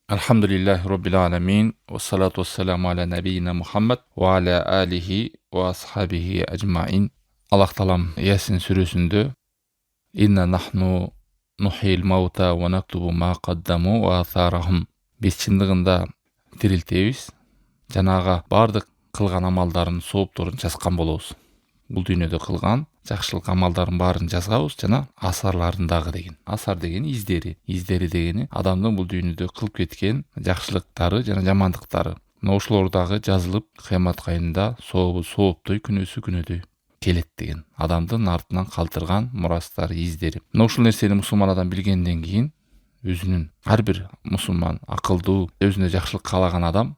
Alhamdulillahi Rabbil Alamin. Wassalatu wassalamu ala nabiyyina Muhammad wa ala alihi wa ashabihi ajma'in. Allah talam Yasin сүресінде Inna nahnu nuhil mauta wa naktubu ma qaddamu wa atharahum. Біз шындығында тірілтеміз. Жанаға бардық қылған амалдарын сооптарын жазған болобуз. Бұл дүниеде қылған жақсылық амалдарын барын жазғабыз, жана асарларындағы деген. Асар деген издери дегени адамдын бұл дүниеде кылып кеткен жақсылықтары жана жамандықтары. Ошолордагы жазылып, кыямат кайында сообу сооптой, күнөөсү күнөөдөй келет деген. Адамдын артынан калтырган мурастары, издери. Ошол нерсени мусулман адам билгенден кийин өзүнүн ар бир мусулман акылдуу, өзүнө жакшылык каалаган адам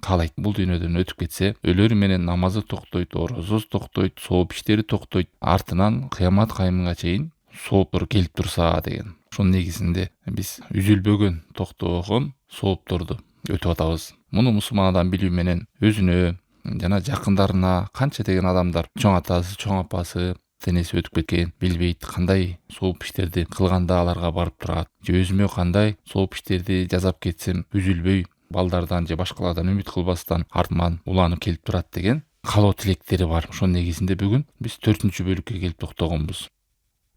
каалайт. Бул дүйнөдөн өтүп кетсе, өлөрү менен намазы токтойт, орозосу токтойт, сооп иштери токтойт, артынан кыямат кайымга чейин сооптор келип турса деген. Ошонун негизинде биз үзүлбөгөн токтогон соопторду өтүп атабыз. Муну мусулман адам билүү менен өзүнө жана жакындарына канча деген адамдар, чоң атасы, чоң апасы денеси өтүп кеткен, билбейт кандай сооп иштерди кылганда аларга барып турат. Же өзүмө кандай сооп иштерди жасап кетсем үзүлбөй балдардан же башкалардан үмүт кылбастан артыман уланып келип турат деген каалоо тилектери бар. Ошонун негизинде бүгүн биз 4-бөлүккө келип токтогонбуз.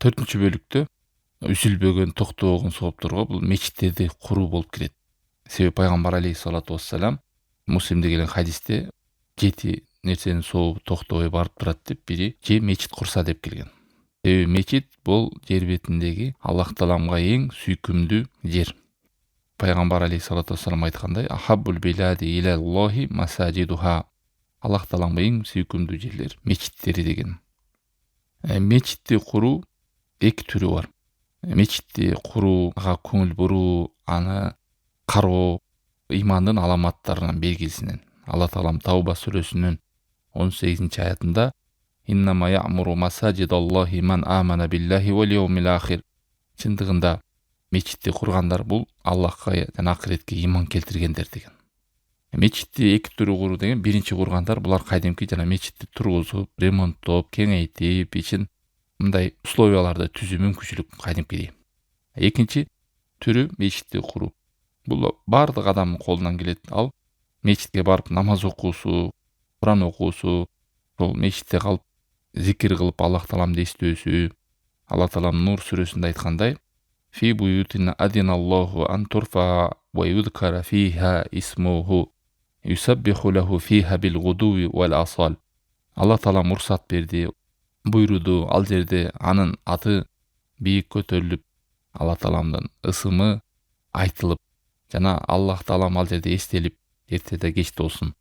4-бөлүктө үзүлбөгөн, токтогон соопторго бул мечиттерди куруу болуп кирет. Себеби пайгамбар алейхиссалату вассалам Муслимде келген хадисте 7 нерсенин сообу токтобой барып турат деп, бири же мечит курса деп келген. Себеби мечит бул жер бетиндеги Аллах тааламга эң сүйкүмдүү жер. Пайгамбар алейхиссалату вассалам айткандай: "Ахаббул билади илаллахи масажидуха." Аллах тааламга эң сүйкүмдүү жерлер мечиттери деген. Мечитти куруу эки түрү бар. Мечитти курууга көңүл буруу, аны кароо имандын аламаттарынан, белгисинен. Алла таалам Тауба сүрөсүнүн 18-аятында: "Иннама я'муру масажидаллахи ман амана биллахи вал яумил ахир." Чындыгында мечитти кургандар бул Аллахка жана акыретке иман келтиргендер деген. Мечитти эки түрү куруу деген, биринчи кургандар булар кайдимки жана мечитти тургузуп, ремонттоп, кеңейтип, ичин мындай условияларды түзүү мүмкүнчүлүк кайдимкидей. Экинчи түрү мечитти куруу. Бул бардык адамдын колунан келет. Ал мечитке барып намаз окуусу, Куран окуусу, ошол мечитте калып зикир кылып Аллах тааламды эстөөсү. Алла таалам Нур сүрөсүндө айткандай: "Фи буютина адиналлаху ан турфа ва юзкара фиха исмуху юсаббиху лаху фиха бил гудуви вал асал." Алла таалам уруксат берди, буйруду, ал жерде анын аты бийик көтөрүлүп, Алла тааламдын ысымы айтылып, жана Аллах таалам ал жерде эстелип, эртеде кечте болсун.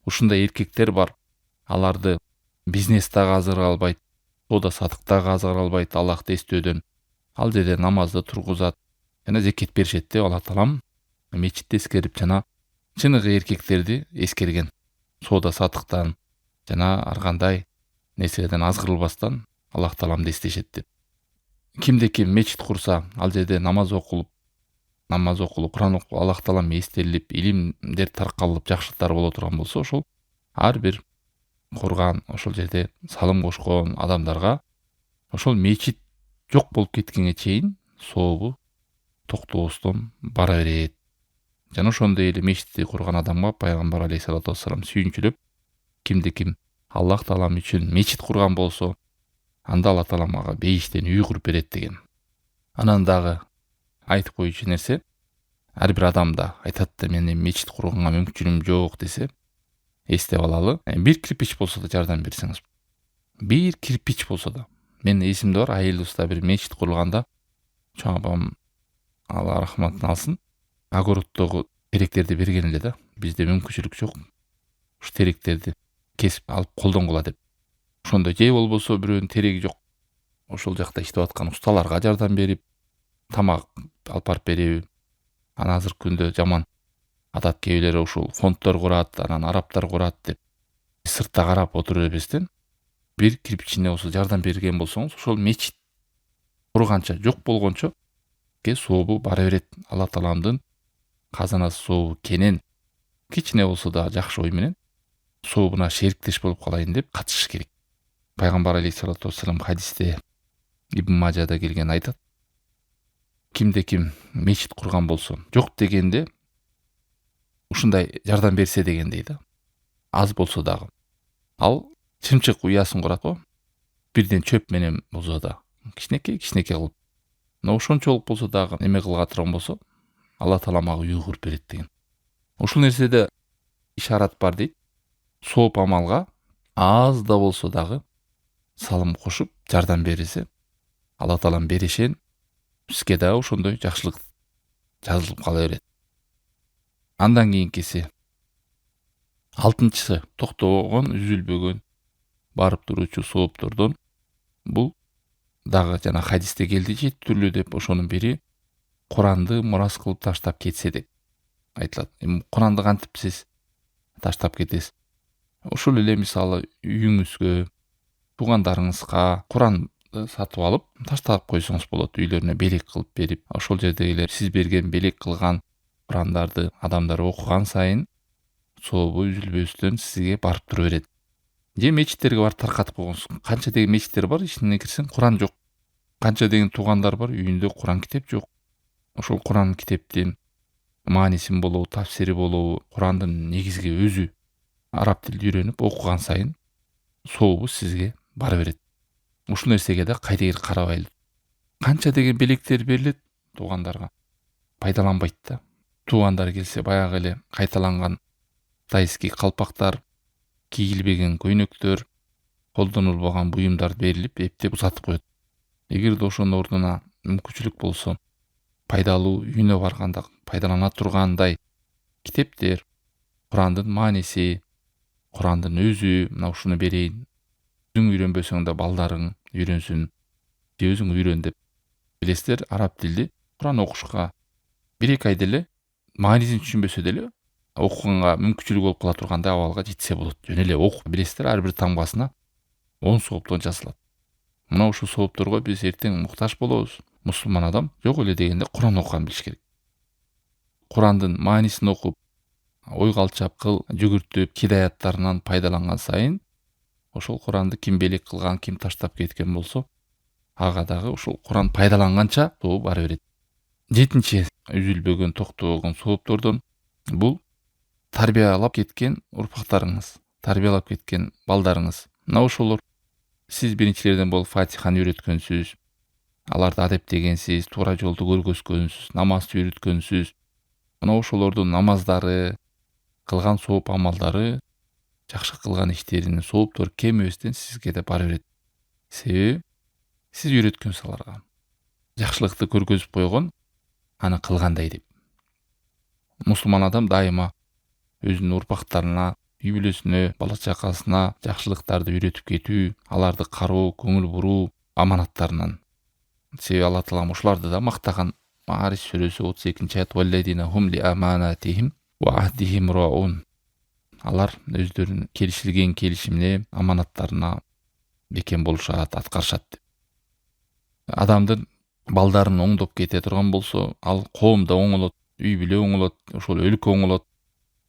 Ушундай эркектер бар. Аларды бизнес дагы азыра албайт, соода сатык дагы азыра албайт Аллахты эстөөдөн. Ал жерде намазды тургузат жана зекет беришет деп Алла таалам мечитти эскерип, жана чыныгы эркектерди эскерген. Соода сатыктан жана ар кандай нерседен азгырылбастан Аллах тааламды эстешет деп. Кимде ким мечит курса, ал жерде намаз окулуп, Куран окуп, Аллах таалам эстелип, илимдер таркалып, жакшылыктар боло турган болсо, ошол ар бир курган, ошол жерде салым кошкон адамдарга ошол мечит жок болуп кеткенге чейин сообу токтобостон бара берет. Жана ошондой эле мечитти курган адамга пайгамбар алейхиссалату вассалам сүйүнчүлөп: "Кимде ким Аллах таалам үчүн мечит курган болсо, анда Алла таалам ага бейиштен үй куруп берет" деген. Анан дагы айтып коючу нерсе, ар бир адамда айтат да, мен мечит курганга мүмкүнчүлүгүм жок десе, эстеп алалы, бир кирпич болсо да жардам берсеңиз. Бир кирпич болсо да. Мен эсимде бар, айылыбызда бир мечит курулганда, чоң апам, Алла рахматын алсын, огороддогу теректерди берген эле да. Бизде мүмкүнчүлүк жок. Ушу теректерди кесип алып колдонгула деп. Ошондо же болбосо бирөөнүн тереги жок, ошол жакта иштеп аткан усталарга жардам берип, тамак алып барып бериби. Ана азыркы күндө жаман адат, кээ бирлери ушул фонддор курат, анан арабтар курат деп сыртта карап отура бербестен, бир кирпичине болсо жардам берген болсоңуз, ошол мечит курганча, жок болгончо сообу бара берет. Алла тааламдын казанасы сообу кенен, кичине болсо да жакшы ой менен сообуна шериктеш болуп калайын деп катышыш керек. Пайгамбар алейхиссалату вассалам хадисте Ибн Мажада келген айтат: "Кимде ким мечит курган болсо, жок дегенде ушундай жардам берсе дегендей да. Аз болсо дагы. Ал чымчык уясын курат го. Бирден чөп менен болсо да. Кичинекей кылып. Мына ошончолук болсо дагы эме кылга турган болсо, Алла таала мага үй куруп берет деген. Ушул нерседе ишарат бар дейт. Сооп амалга аз да болсо дагы салым кошуп жардам берсе, Алла тааланын берешен бизге да ошондой жакшылык жазылып кала берет. Андан кийинкиси 6-чысы токтогон, үзүлбөгөн барып туруучу сооптордон бул дагы жана хадисте келди 7 түрлүү деп, ошонун бири Куранды мурас кылып таштап кетсе деп айтылат. Эми Куранды кантип сиз таштап кетесиз? Ушул эле мисалы үйүңүзгө, туугандарыңызга Куранды сатып алып таштап койсоңуз болот. Үйлөрүнө белек кылып берип, ошол жердегилер сиз берген белек кылган Курандарды адамдар окуган сайын сообу үзүлбөстөн сизге барып тура берет. Же мечиттерге барып таркатып койгонсуз. Канча деген мечиттер бар, ичине кирсең Куран жок. Канча деген туугандар бар, үйүндө Куран китеп жок. Ошол Куран китептин маанисин болобу, тафсири болобу, Курандын негизги өзү араб тилди үйрөнүп окуган сайын сообу сизге бара берет. Ушул нерсеге да кайдыгер карабайлы. Канча деген белектер берилет туугандарга. Пайдаланбайт да. Туугандар келсе баягы эле кайталанган тайский калпактар, кийилбеген көйнөктөр, колдонулбаган буюмдар берилип, эптеп узатып коет. Эгерде ошонун ордуна мүмкүнчүлүк болсо, пайдалуу үйүнө барганда пайдалана тургандай китептер, Курандын мааниси, Курандын өзү, мына ушуну берейин. Өзүң үйрөнбөсөң да балдарың үйрөнсүн. Же өзүң үйрөн деп. Билесиздер, араб тилди Куран окушка 1-2 айда эле маанисин түшүнбөсө деле окуганга мүмкүнчүлүк болуп кала тургандай абалга жетсе болот. Жөн эле окуп билесиздер, ар бир тамгасына 10 сооптон жазылат. Мына ушул соопторго биз эртең муктаж болобуз. Мусулман адам жок эле дегенде Куран окуган билиш керек. Курандын маанисин окуп, ой калчап кыл жүгүртүп, хидаяттарынан пайдаланган сайын ошол Куранды ким белек кылган, ким таштап кеткен болсо, ага дагы ушул Куран пайдаланганча соо бара берет. 7-чи үзүлбөгөн, токтогон сооптордон бул тарбиялап кеткен урпактарыңыз, тарбиялап кеткен балдарыңыз. Мына ошолор сиз биринчилерден болуп Фатиханы үйрөткөнсүз, аларды адептегенсиз, туура жолду көргөзгөнсүз, намазды үйрөткөнсүз. Мына ошолордун намаздары, кылган сооп амалдары, жакшы кылган иштеринин сооптор кемебестен сизге да бара берет. Себеби сиз үйрөткөнсүз аларга. Жакшылыкты көргөзүп койгон, аны кылгандай деп. Мусулман адам дайыма өзүнүн урпактарына, үй бүлөсүнө, бала чакасына жакшылыктарды үйрөтүп кетүү, аларды кароо, көңүл буруу аманаттарынан. Себеби Алла таала ушуларды да мактаган. Маарис сүрөсү 32-аят: "Валладина хум ли аманатихим ва ахдихим раун." Алар өздөрүнүн келишилген келишимине, аманаттарына бекем болушат, аткарышат деп. Адамдын балдарын оңдоп кете турган болсо, ал коом да оңолот, үй бүлө оңолот, ошол өлкө оңолот.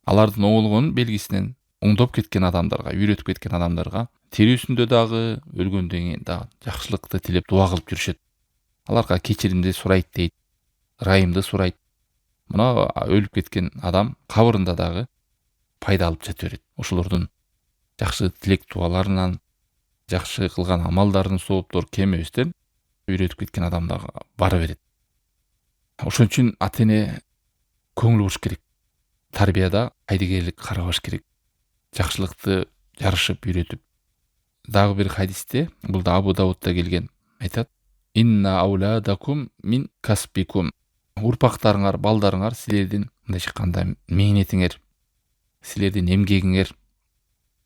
Алардын оңолгонун белгисинен оңдоп кеткен адамдарга, үйрөтүп кеткен адамдарга тирүүсүндө дагы, өлгөндөн кийин дагы жакшылыкты тилеп дуа кылып жүрүшөт. Аларга кечиримди сурайт дейт, ырайымды сурайт. Мына өлүп кеткен адам кабырында дагы пайда алып жата берет. Ошолордун жакшы тилек дуаларынан, жакшы кылган амалдарын сооптор кемебестен үйрөтүп кеткен адамдарга бара берет. Ошон үчүн ата-эне көңүл буруш керек. Тарбияда кайдыгерлик карабаш керек. Жакшылыкты жарышып үйрөтүп. Дагы бир хадисте, бул да Абу Давудда келген, айтат: "Инна ауладакум мин каспикум." Урпактарыңар, балдарыңар силердин мындайча айтканда мээнетиңер, силердин эмгегиңер,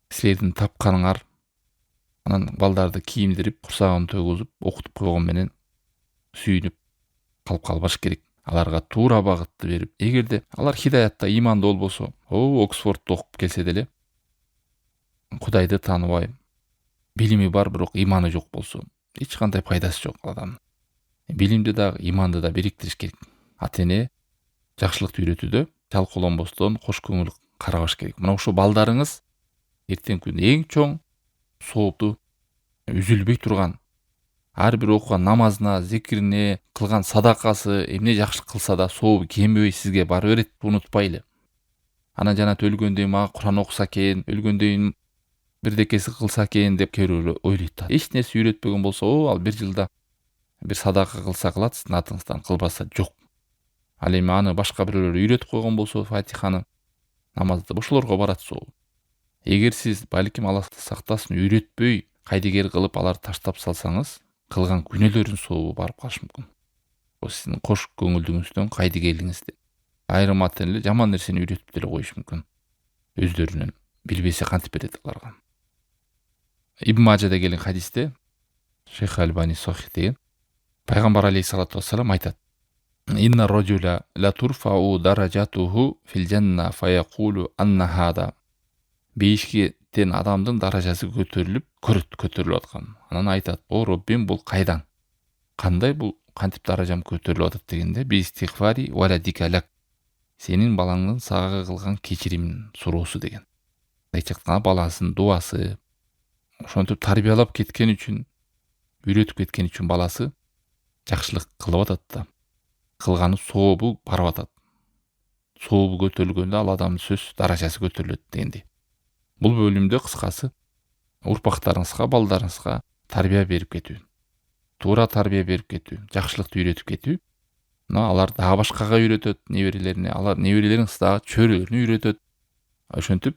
силердин тапканыңар. Анан балдарды кийимдирип, курсагын төгүзүп, окутуп койгон менен сүйүнүп калып калбаш керек. Аларга туура багытты берип, эгерде алар хидаятта ыймандуу болбосо, Оксфордто окуп келсе деле, Кудайды тааныбай, билими бар, бирок ыйманы жок болсо, эч кандай пайдасы жок адамдын. Билимди да, ыйманды да бириктириш керек. Ата-эне жакшылыкты үйрөтүүдө жалкоолонбостон кош көңүл карабаш керек. Мына ошо балдарыңыз эртеңки күндө эң чоң соопту үзүлбөй турган, ар бир окуган намазына, зикирине, кылган садакасы эмне жакшы кылса да сообу кемебей сизге бара берет. Унутпайлы. Анан жана өлгөндөн мага Кур'ан окуса экен, өлгөндөн бирдекеси кылса экен деп кээ бирөө ойлойт да. Эч нерсе үйрөтпөгөн болсо, ал бир жылда бир садака кылса кылат, сиздин атыңыздан, кылбаса жок. Ал эми аны башка бирөөлөр үйрөтүп койгон болсо, Фатиханы, намазды ошолорго барат соо. Эгер сиз балким Аллах сактасын үйрөтпөй, кайдыгер кылып аларды таштап салсаңыз, кылган күнөөлөрүн сообу барып калышы мүмкүн. Бул сиздин кош көңүлдүгүңүздөн, кайдыгерлигиңизден. Айрым ата эле жаман нерсени үйрөтүп деле коюшу мүмкүн. Өздөрүнөн билбесе кантип берет аларга. Ибн Мажада келген хадисте Шейх Альбани Сохих деген пайгамбар алейхиссалату вассалам айтат: "Инна раджула ла турфау даражатуху фил жанна фаякулу анна хада." Бейишкеттен адамдын даражасы көтөрүлүп аткан. Анан айтат: "О Роббим, бул кайдан? Кандай бул кантип даражам көтөрүлүп атат дегенде, би истигфари валадикалак. Сенин балаңдын сага кылган кечирим суроосу" деген. Айтчакта баласынын дуасы, ошентип тарбиялап кеткен үчүн, үйрөтүп кеткен үчүн баласы жакшылык кылып атат да. Кылганы сообу барып атат. Сообу көтөрүлгөндө ал адамдын сөз даражасы көтөрүлөт дегендей. Бул бөлүмдө кыскасы урпактарыңызга, балдарыңызга тарбия берип кетүү, туура тарбия берип кетүү, жакшылыкты үйрөтүп кетүү. Алар дагы башкага үйрөтөт неберелерине, алар неберелериңиз дагы чөйрөлөрүнө үйрөтөт. Ошентип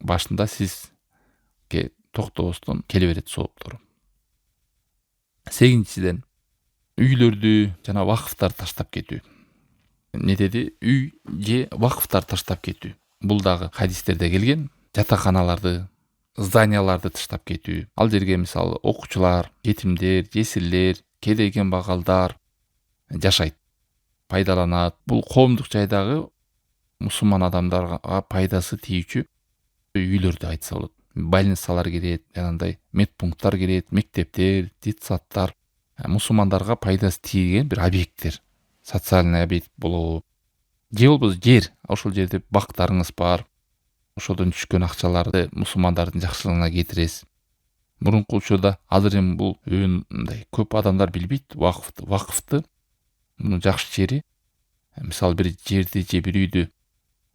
башында сизге токтобостон келе берет сооптор. 8-чиден үйлөрдү жана вакыфтарды таштап кетүү. Не деди? Үй же вакыфтарды таштап кетүү. Бул дагы хадистерде келген. Жатаканаларды, зданияларды таштап кетүү. Ал жерге мисалы окуучулар, жетимдер, жесирлер, кедей кембагалдар жашайт, пайдаланат. Бул коомдук жайдагы мусулман адамдарга пайдасы тийүүчү үйлөрдү айтса болот. Больницалар кирет, жанагындай медпункттар кирет, мектептер, детсадтар, мусулмандарга пайдасы тийген бир объекттер, социальный объект болобу. Же болбосо жер, ошол жерде бактарыңыз бар. Ошодон түшкөн акчаларды мусулмандардын жакшылыгына кетиресиз. Мурунку учурда, азыр эми бул мындай көп адамдар билбейт вакыфты. Мунун жакшы жери, мисалы бир жерди же бир үйдү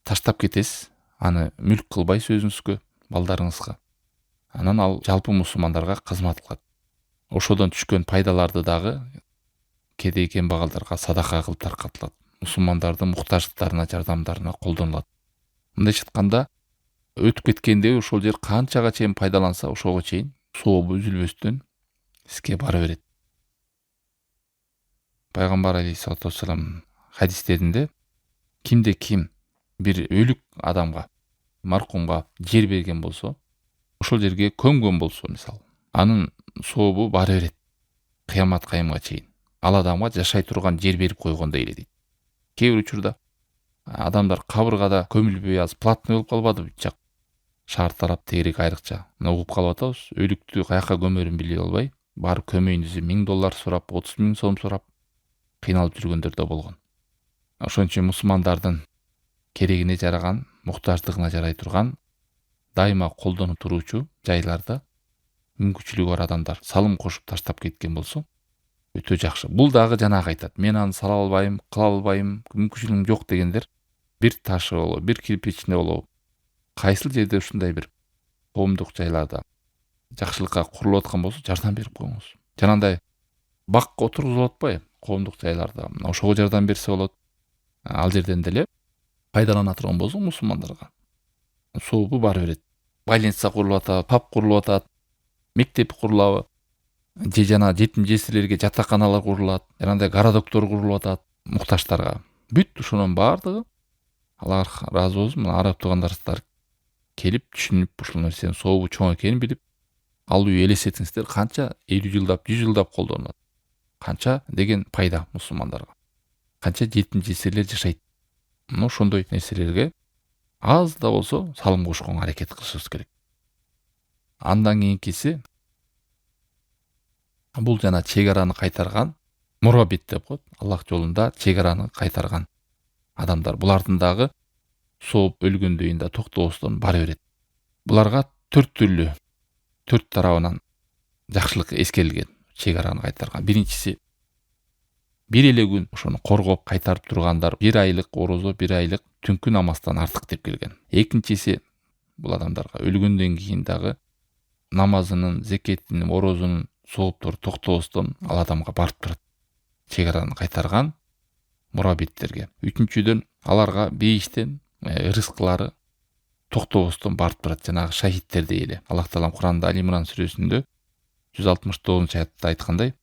таштап кетесиз, аны мүлк кылбайсыз өзүңүзгө, балдарыңызга. Анан ал жалпы мусулмандарга кызмат кылат. Ошодон түшкөн пайдаларды дагы кедей кембагалдарга садака кылып таркатылат. Мусулмандардын муктаждыктарына, жардамдарына колдонулат. Мындайча айтканда, өтүп кеткенде ошол жер канчага чейин пайдаланса, ошого чейин сообу үзүлбөстөн сизге бара берет. Пайгамбар алейхиссалату вассалам хадистеринде кимде ким бир өлүк адамга, маркумга жер берген болсо, ошол жерге көмгөн болсо, мисалы, анын сообу бара берет кыямат кайымга чейин. Ал адамга жашай турган жер берип койгондой эле дейт. Кээ бир учурда адамдар кабыргада көмүлбөй аз платный болуп калбады бүт жак. Шаар тарап тегерек айрыкча. Угуп калып атабыз. Өлүктү каяка көмөрүн биле албай, барып көмөйүн десе $1000 сурап, 30.000 сом сурап кыйналып жүргөндөр да болгон. Ошон үчүн мусулмандардын керегине жараган, муктаждыгына жарай турган, дайыма колдонуп туруучу жайларда мүмкүнчүлүгү бар адамдар салым кошуп таштап кеткен болсо, өтө жакшы. Бул дагы жанагы айтат: "Мен аны сала албайм, кыла албайм, мүмкүнчүлүгүм жок" дегендер бир ташы болобу, бир кирпичине болобу. Кайсыл жерде ушундай бир коомдук жайларда жакшылыкка курулуп аткан болсо, жардам берип коюңуз. Жанагындай бак отургузулуп атпайбы коомдук жайларда? Ошого жардам берсе болот. Ал жерден деле пайдалана турган болсо мусулмандарга сообу бара берет. Больница курулуп атат, паб курулуп атат, мектеп курулабы, же жана жетим жесирлерге жатаканалар курулат, жанагындай городоктор курулуп атат муктаждарга. Бүт ушунун баардыгы Аллах ыраазы болсун, араб туугандарыңыздар келип түшүнүп, ушул нерсенин сообу чоң экенин билип, ал үй элестетиңиздер канча 50 жылдап, 100 жылдап колдонулат. Канча деген пайда мусулмандарга. Канча жетим жесирлер жашайт. Ошондой нерселерге аз да болсо салым кошконго аракет кылышыбыз керек. Андан кийинкиси бул жана чек араны кайтарган мураббит деп коет. Аллах жолунда чек араны кайтарган адамдар. Булардын дагы сооп өлгөндөн да токтобостон бара берет. Буларга 4 тарабынан жакшылык эскерилген чек араны кайтарган. Биринчиси, бир эле күн ошону коргоп кайтарып тургандар, 1 айлык орозо, 1 айлык түнкү намаздан артык деп келген. Экинчиси бул адамдарга өлгөндөн кийин дагы намазынын, зекетинин, орозунун сооптор токтобостон ал адамга барып турат. Чегараны кайтарган мурабиттерге. Үчүнчүдөн аларга бейиштен рызкылары токтобостон барып турат. Жанагы шахидтердей эле. Аллах Таалам Куранда Али Имран сүрөсүндө 169-аятта айткандай: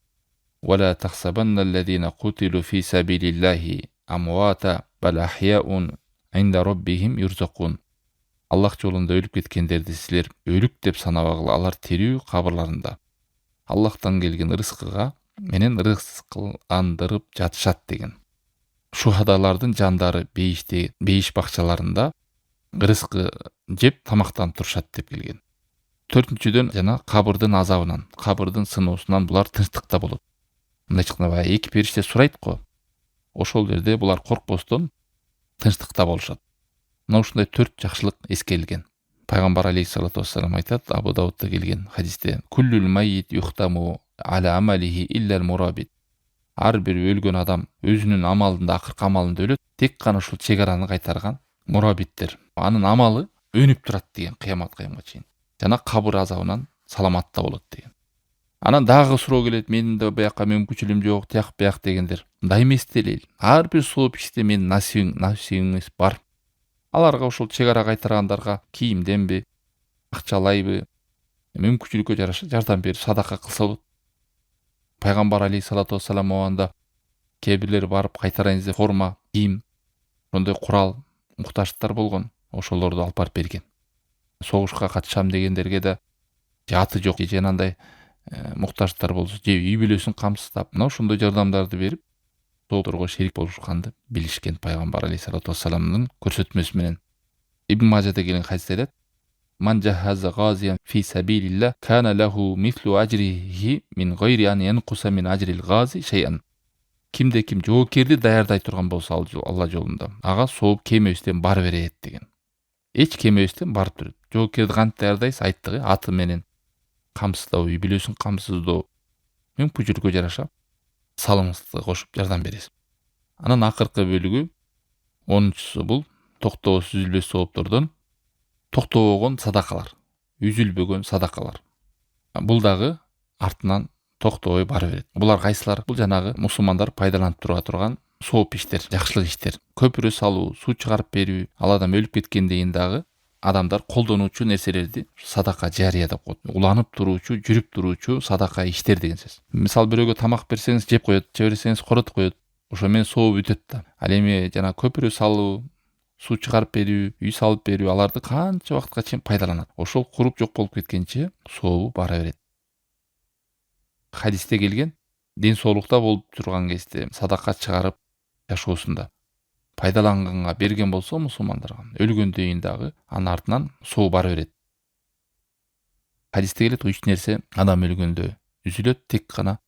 "Ва ла тахсабанналлазина кутилу фи сабилиллахи амвата бал ахяун инда раббихим юрзакун." Аллах жолунда өлүп кеткендерди силер өлүк деп санабагыла, алар тирүү кабырларында Аллахтан келген рызкыга менен рызкыландырып жатышат деген. Шухадалардын жандары бейиште, бейиш бакчаларында рызкы жеп тамактанып турушат деп келген. Төртүнчүдөн жана кабырдын азабынан, кабырдын сыноосунан булар тынчтыкта болот. Мындай чыкканда эки периште сурайт го. Ошол жерде булар коркпостон тынчтыкта болушат. Мына ушундай 4 жакшылык эскерилген. Пайгамбар алейхиссалату вассалам айтат, Абу Даудда келген хадисте: "Куллул майит юхтаму аля амалихи иллал мурабит." Ар бир өлгөн адам өзүнүн амалында, акыркы амалында өлөт, тек гана ушул чегараны кайтарган мурабиттер. Анын амалы өнүп турат деген кыямат кыямга чейин. Жана кабыр азабынан саламатта болот деген. Анан дагы суроо келет: "Менин да бияка мүмкүнчүлүгүм жок, тияк бияк" дегендер. Мындай эмес делейли. Ар бир сооп иште менин насибиңиз бар. Аларга ушул чегара кайтаргандарга кийимденби, акчалайбы, мүмкүнчүлүккө жараша жардам берип садака кылса болот. Пайгамбар алейхиссалату вассалам абанда кээ бирлер барып кайтарайын десе форма, кийим, ошондой курал муктаждыктар болгон. Ошолорду алып барып берген. Согушка катышам дегендерге да аты жок, же анандай муктаждыктар болсо, же үй бүлөсүн камсыздап, мына ошондой жардамдарды берип соодорго шерик болушканды билишкен пайгамбар алейхиссалату вассаламдын көрсөтмөсү менен. Ибн Мажада келген хадисте айтат: "Ман жахаза газиян фи сабилилlah кана лаху мислу ажрихи мин гайри ан янкуса мин ажрил гази шай'ан." Кимде ким жоокерди даярдай турган болсо Алла жолунда, ага сооп кемебизден бара берет деген. Эч кемебизден барып турат. Жоокерди кантип даярдайсыз? Айттык, аты менен камсыздоо, үй бүлөсүн камсыздоо, мүмкүнчүлүккө жараша салымыңызды кошуп жардам бересиз. Анан акыркы бөлүгү 10-чусу бул токтобос үзүлбөс сооптордон токтобогон садакалар, үзүлбөгөн садакалар. Бул дагы артынан токтобой бара берет. Булар кайсылар? Бул жанагы мусулмандар пайдаланып тура турган сооп иштер, жакшылык иштер. Көпүрө салуу, суу чыгарып берүү, ал адам өлүп кеткенден дагы адамдар колдонуучу нерселерди садака жария деп коет. Уланып туруучу, жүрүп туруучу садака иштер деген сөз. Мисалы бирөөгө тамак берсеңиз жеп коет, жиберсеңиз коротуп коет. Ошо менен сооп бүтөт да. Ал эми жана көпүрө салуу, суу чыгарып берүү, үй салып берүү, аларды канча убакытка чейин пайдаланат. Ошол куруп жок болуп кеткенче сообу бара берет. Хадисте келген, ден соолукта болуп турган кезде садака чыгарып жашоосунда пайдаланганга берген болсо мусулмандарга, өлгөндөн кийин дагы анын артынан соо бара берет. Хадисте келет, 3 нерсе адам өлгөндө үзүлөт, тек гана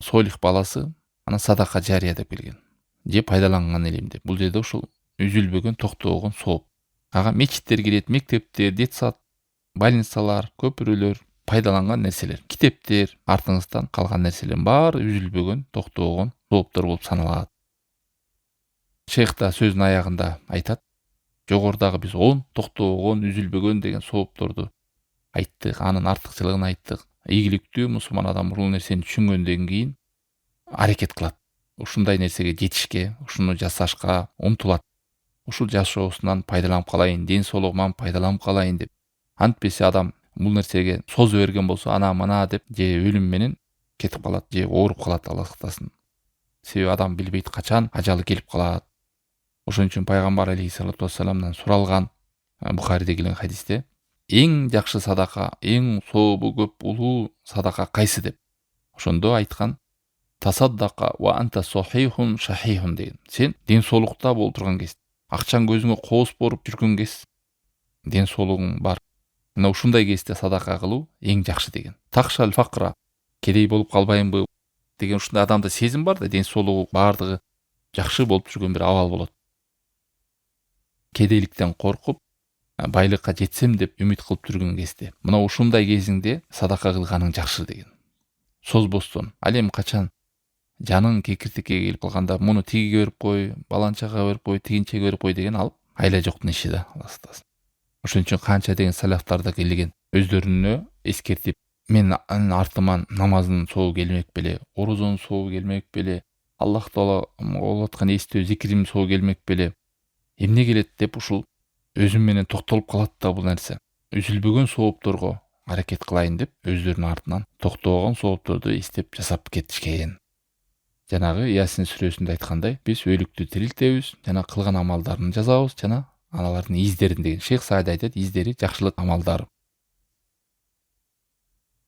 солих баласы, анан садака жария деп келген. Же пайдаланган элем деп. Бул жерде ушул үзүлбөгөн, токтобогон сооп. Ага мечиттер кирет, мектептер, детсад, больницалар, көпүрөлөр, пайдаланган нерселер, китептер, артыңыздан калган нерселердин баары үзүлбөгөн, токтобогон сооптор болуп саналат. Шейх да сөзүнүн аягында айтат: "Жогорудагы биз 10 токтобогон, үзүлбөгөн деген соопторду айттык, анын артыкчылыгын айттык. Ийгиликтүү мусулман адам бул нерсени түшүнгөндөн кийин аракет кылат. Ушундай нерсеге жетишке, ушуну жасашка умтулат. Ушул жашоосунан пайдаланып калайын, ден соолугуман пайдаланып калайын деп. Антпесе адам бул нерсеге созо берген болсо, ана мана деп же өлүм менен кетип калат, же ооруп калат, Алла сактасын. Себеби адам билбейт качан ажалы келип калат. Ошон үчүн пайгамбар алейхиссалату вассаламдан суралган Бухариде келген хадисте эң жакшы садака, эң сообу көп улуу садака кайсы деп. Ошондо айткан: "Тасаддака ва анта сахихун шахихун" деген. Сен ден соолукта болуп турган кез, акчаң көзүңө коос боруп жүргөн кез, ден соолугуң бар. Мына ушундай кезде садака кылуу эң жакшы деген. Такшал факра, кедей болуп калбайынбы деген ушундай адамда сезим бар да, ден соолугу бардыгы жакшы болуп жүргөн бир абал болот. Кедейликтен коркуп, байлыкка жетсем деп үмүт кылып жүргөн кезде, мына ушундай кезиңде садака кылганың жакшы деген. Созбостон. Ал эми качан жаның кекиртикке келип калганда, муну тигиге берип кой, баланчага берип кой, тигинчеге берип кой деген алып айла жоктун иши да, Алла сактасын. Ошон үчүн канча деген салафтар да келген өздөрүнө эскертип, мен артыман намаздын сообу келмек беле, орозонун сообу келмек беле, Аллах Таала кылып аткан эстөө зикирим сообу келмек беле, эмне келет деп ушул өзүм менен токтолуп калат да бул нерсе. Үзүлбөгөн соопторго аракет кылайын деп өздөрүнүн артынан токтобогон соопторду издеп жасап кетишкен. Жанагы Ясин сүрөсүндө айткандай, биз өлүктү тирилтебиз, жана кылган амалдарын жазабыз, жана аналардын издерин деген. Шейх Саади айтат, издери жакшылык амалдары.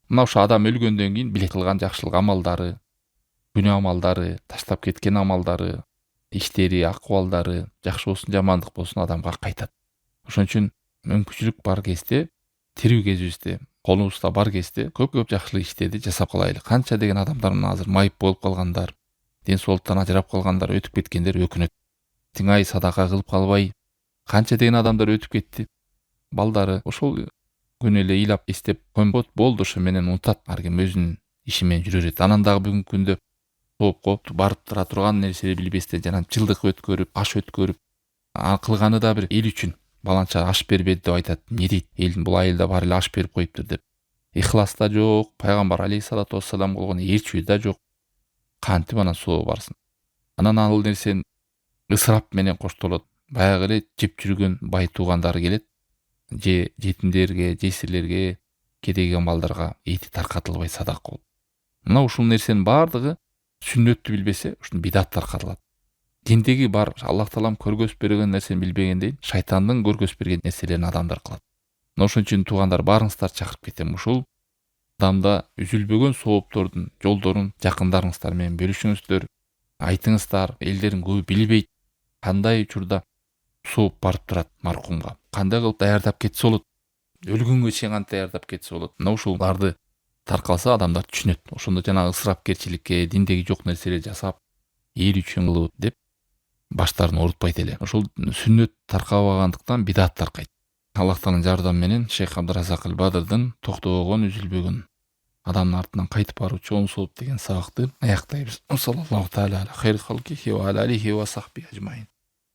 Мына ошо адам өлгөндөн кийин билет кылган жакшылык амалдары, күнөө амалдары, таштап кеткен амалдары, иштери, акыбалдары жакшы болсун, жамандык болсун адамга кайтат. Ошон үчүн мүмкүнчүлүк бар кезде, тирүү кезибизде, колубузда бар кезде көп жакшылык иштерди жасап калайлы. Канча деген адамдар мына азыр майып болуп калгандар, ден соолуктан ажырап калгандар, өтүп кеткендер өкүнөт. Тиңай садака кылып калбай, канча деген адамдар өтүп кетти. Балдары ошол күнү эле ыйлап эстеп койбот, болду ошо менен унутат, ар ким өзүнүн иши менен жүрөр эт. Анан дагы бүгүнкү күндө соопко барып тура турган нерсени билбестен, жана жылдык өткөрүп, аш өткөрүп, кылганы да бир эл үчүн. Баланча аш бербеди деп айтат. Эмне дейт? Элдин бул айылда бар эле аш берип коюптур деп. Ихлас да жок, пайгамбар алейхиссалату вассалам болгон ээрчүү да жок. Кантип анан сообу барсын? Анан ал нерсени ысырап менен коштолот. Баягы эле жеп жүргөн бай туугандары келет, же жетимдерге, жесирлерге, кедейген балдарга эти таркатылбай садак болуп. Мына ушул нерсенин баардыгы сүннөттү билбесе, ушул бидат таркатылат. Диндеги бар Аллах Таалам көргөзүп берген нерсени билбегенден шайтандын көргөзүп берген нерселерин адамдар кылат. Мына ошон үчүн туугандар, баарыңыздарды чакырып кетем. Ушул адамда үзүлбөгөн сооптордун жолдорун жакындарыңыздар менен бөлүшүңүздөр. Айтыңыздар, элдердин көбү билбейт кандай учурда сооп барып турат маркумга. Кандай кылып даярдап кетсе болот? Өлгөнгө чейин кантип даярдап кетсе болот? Мына ушуларды таркалса адамдар түшүнөт. Ошондо жанагы ысырапкерчиликке, диндеги жок нерселерди жасап, эл үчүн кылып деп баштарын оорутпайт эле. Ошол сүннөт таркабагандыктан бидат таркайт. Аллах Тааланын жардамы менен Шейх Абдуразак Бадырдын токтобогон, үзүлбөгөн адамдын артынан кайтып баруучу 10 сооп деген сабакты аяктайбыз. Саллаллаху таала аля хайр халкихи ва алейхи ва сахби ажмаин.